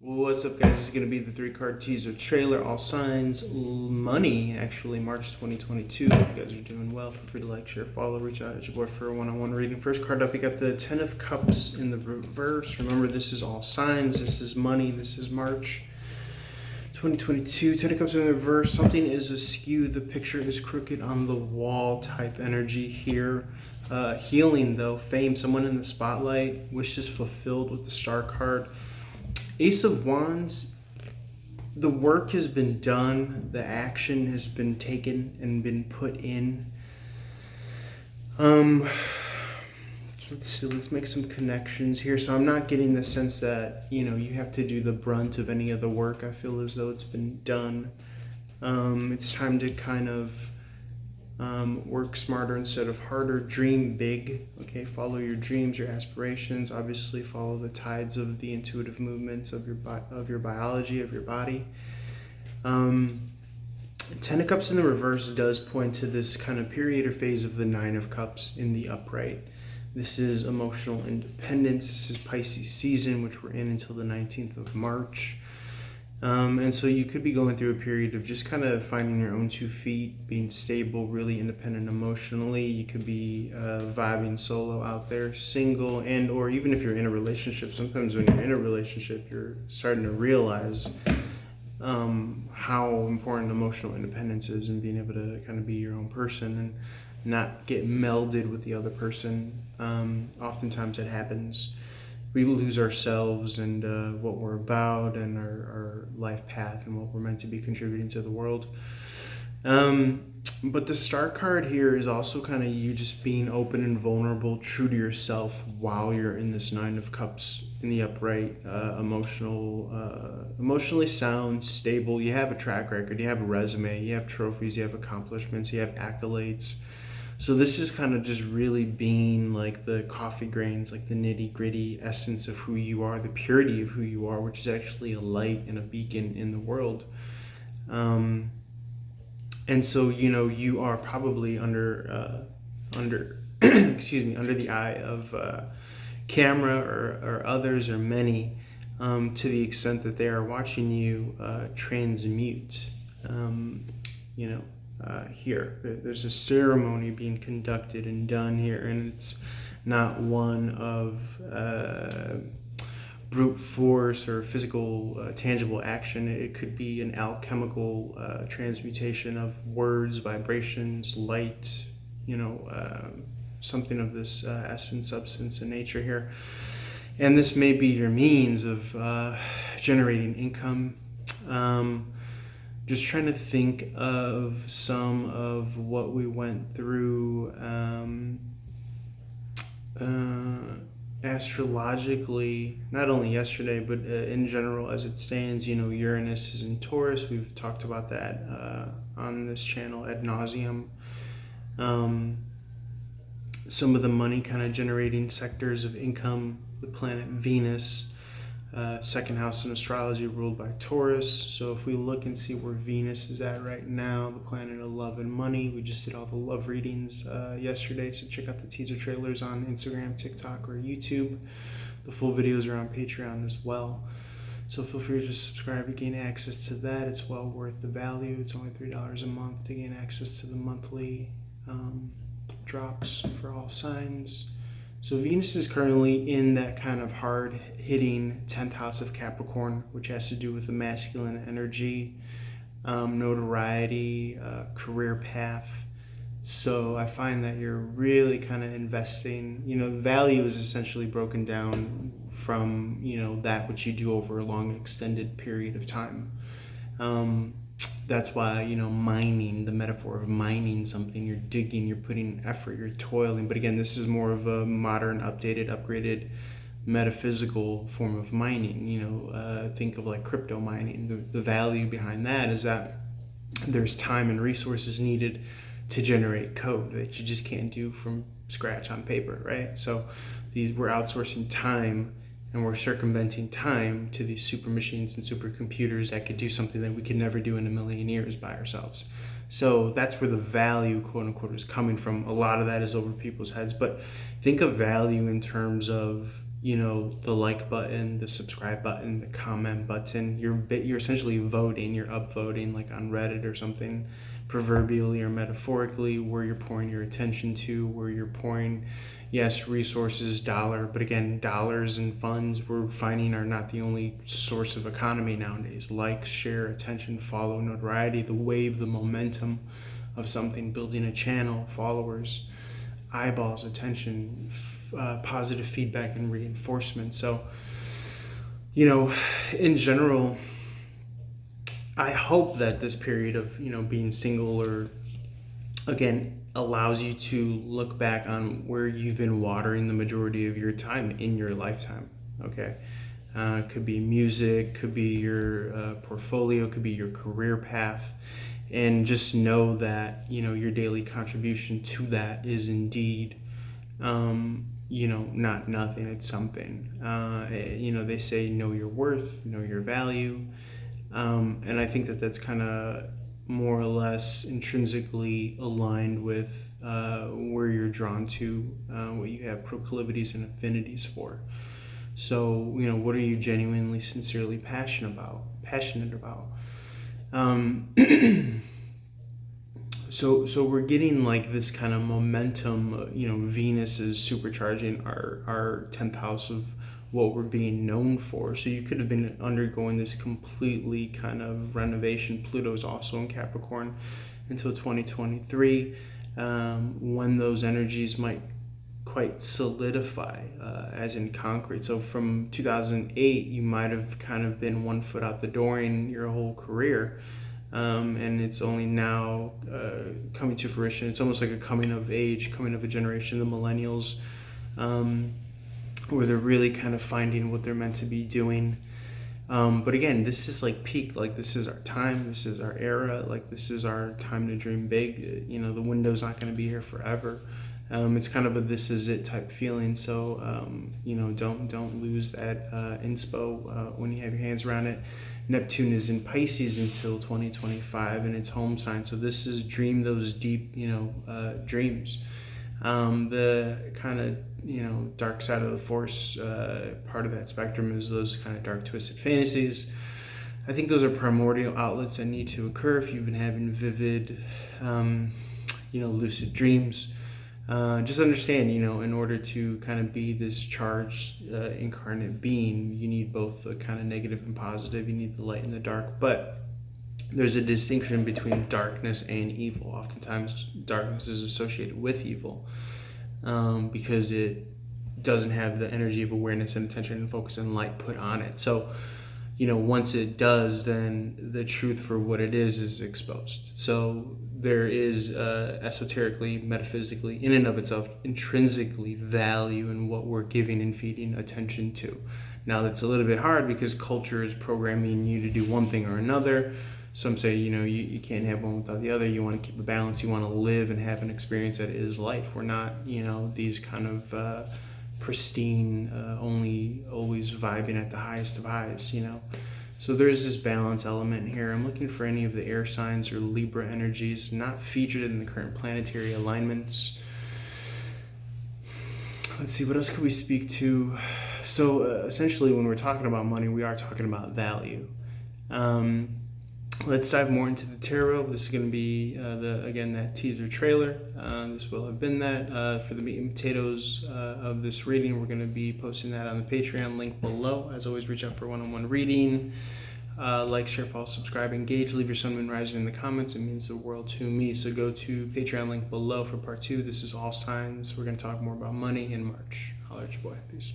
What's up, guys? This is going to be the 3 card teaser trailer. All signs money, actually, March 2022. You guys are doing well. Feel free to like, share, follow, reach out at your boy for a one-on-one reading. First card up, we got the 10 of Cups in the reverse. Remember, this is all signs. This is money. This is March 2022. 10 of Cups in the reverse. Something is askew. The picture is crooked on the wall type energy here. Healing, though. Fame. Someone in the spotlight. Wishes fulfilled with the star card. Ace of Wands, the work has been done, the action has been taken and been put in. Let's see, let's make some connections here. So I'm not getting the sense that, you have to do the brunt of any of the work. I feel as though it's been done. It's time to kind of work smarter instead of harder. Dream big. Okay, follow your dreams, your aspirations. Obviously, follow the tides of the intuitive movements of your biology, of your body. 10 of Cups in the reverse does point to this kind of period or phase of the 9 of Cups in the upright. This is emotional independence. This is Pisces season, which we're in until the 19th of March. And so you could be going through a period of just kind of finding your own 2 feet, being stable, really independent emotionally. You could be vibing solo out there, single, and or even if you're in a relationship. Sometimes when you're in a relationship, you're starting to realize how important emotional independence is and being able to kind of be your own person and not get melded with the other person. Oftentimes it happens. We lose ourselves and what we're about and our life path and what we're meant to be contributing to the world. But the star card here is also kind of you just being open and vulnerable, true to yourself while you're in this 9 of Cups in the upright, emotionally sound, stable. You have a track record, you have a resume, you have trophies, you have accomplishments, you have accolades. So this is kind of just really being like the coffee grains, like the nitty gritty essence of who you are, the purity of who you are, which is actually a light and a beacon in the world. And so, you are probably under excuse me, under the eye of camera or others or many, to the extent that they are watching you transmute. Here. There's a ceremony being conducted and done here, and it's not one of brute force or physical, tangible action. It could be an alchemical transmutation of words, vibrations, light, something of this essence, substance, and nature here. And this may be your means of generating income. Just trying to think of some of what we went through astrologically, not only yesterday, but in general as it stands. Uranus is in Taurus. We've talked about that on this channel ad nauseum. Some of the money kind of generating sectors of income, the planet Venus, second house in astrology ruled by Taurus. So if we look and see where Venus is at right now, the planet of love and money, we just did all the love readings yesterday, so check out the teaser trailers on Instagram, TikTok, or YouTube. The full videos are on Patreon as well. So feel free to subscribe to gain access to that. It's well worth the value. It's only $3 a month to gain access to the monthly drops for all signs. So Venus is currently in that kind of hard-hitting 10th house of Capricorn, which has to do with the masculine energy, notoriety, career path. So I find that you're really kind of investing, the value is essentially broken down from, that which you do over a long extended period of time. That's why, mining, the metaphor of mining something, you're digging, you're putting effort, you're toiling. But again, this is more of a modern, updated, upgraded, metaphysical form of mining. Think of like crypto mining. The value behind that is that there's time and resources needed to generate code that you just can't do from scratch on paper, right? So we're outsourcing time, and we're circumventing time to these super machines and supercomputers that could do something that we could never do in a million years by ourselves. So that's where the value, quote unquote, is coming from. A lot of that is over people's heads, but think of value in terms of, the like button, the subscribe button, the comment button. You're essentially voting. You're upvoting, like on Reddit or something, proverbially or metaphorically, where you're pouring your attention to, where you're pouring, yes, resources, but again, dollars and funds we're finding are not the only source of economy nowadays. Likes, share, attention, follow, notoriety, the wave, the momentum of something, building a channel, followers, eyeballs, attention, positive feedback and reinforcement. So, in general, I hope that this period of, being single, or again, allows you to look back on where you've been watering the majority of your time in your lifetime. Okay. Could be music, could be your portfolio, could be your career path. And just know that, your daily contribution to that is indeed, not nothing, it's something. They say know your worth, know your value. And I think that that's kind of more or less intrinsically aligned with where you're drawn to, what you have proclivities and affinities for. So, what are you genuinely, sincerely passionate about? So we're getting like this kind of momentum. Venus is supercharging our 10th house of what we're being known for. So you could have been undergoing this completely kind of renovation. Pluto is also in Capricorn until 2023, when those energies might quite solidify, as in concrete. So from 2008, you might have kind of been one foot out the door in your whole career. And it's only now coming to fruition. It's almost like a coming of age, coming of a generation, the millennials, where they're really kind of finding what they're meant to be doing. But again, this is like peak, like this is our time, this is our era, like this is our time to dream big. The window's not going to be here forever. It's kind of a this is it type feeling. So don't lose that inspo when you have your hands around it. Neptune is in Pisces until 2025 and its home sign. So this is dream those deep, dreams. The kind of, dark side of the force, part of that spectrum is those kind of dark twisted fantasies. I think those are primordial outlets that need to occur if you've been having vivid, lucid dreams. Just understand, in order to kind of be this charged, incarnate being, you need both the kind of negative and positive. You need the light and the dark. But there's a distinction between darkness and evil. Oftentimes, darkness is associated with evil, because it doesn't have the energy of awareness and attention and focus and light put on it. So, once it does, then the truth for what it is exposed. So there is esoterically, metaphysically, in and of itself, intrinsically value in what we're giving and feeding attention to. Now that's a little bit hard because culture is programming you to do one thing or another. Some say, you can't have one without the other. You want to keep a balance. You want to live and have an experience that is life. We're not, these kind of pristine, only always vibing at the highest of highs, So there's this balance element here. I'm looking for any of the air signs or Libra energies not featured in the current planetary alignments. Let's see, what else could we speak to? So essentially, when we're talking about money, we are talking about value. Let's dive more into the tarot. This is going to be that teaser trailer. This will have been that for the meat and potatoes of this reading. We're going to be posting that on the Patreon link below. As always, reach out for one-on-one reading. Like, share, follow, subscribe, engage. Leave your sun, moon, rising in the comments. It means the world to me. So go to Patreon link below for part 2. This is all signs. We're going to talk more about money in March. Holler at your boy. Peace.